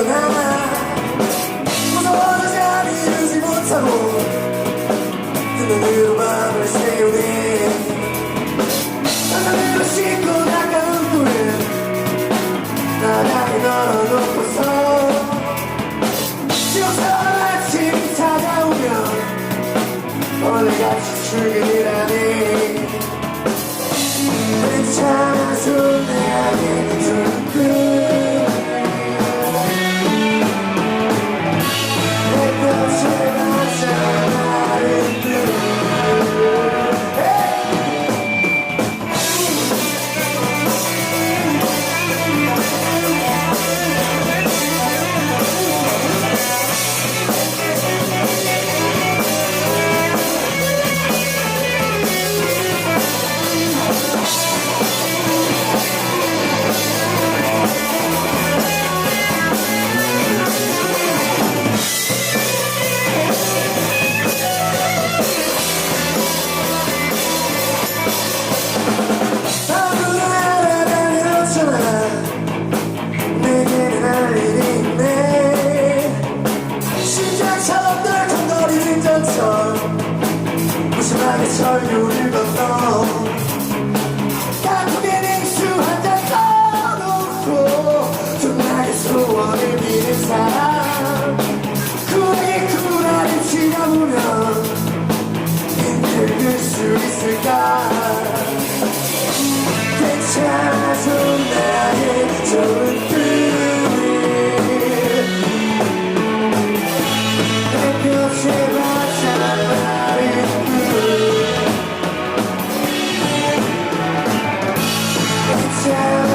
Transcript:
벗어나 무서워서 잠이 들지 못하고 그 눈으로 밤을 새우네 상상으로 씻고 나가는 꿀을 나란히 널어놓고서 지옥처럼 아침이 찾아오면 원래같이 출근이라니 괜찮아 손내하게 둥근 내게는 할 일이 있네 심장처럼 덜컹거리는 전철 무심하게 철교를 건너 단풍에 냉수 한잔 떠놓고 존나게 소원을 비는 사람 그에게 쿨하게 지나보면 힘들 수 있을까 괜찮아 손나의 좋은 꿈이 햇볕에 반짝거리는 꿈 괜찮아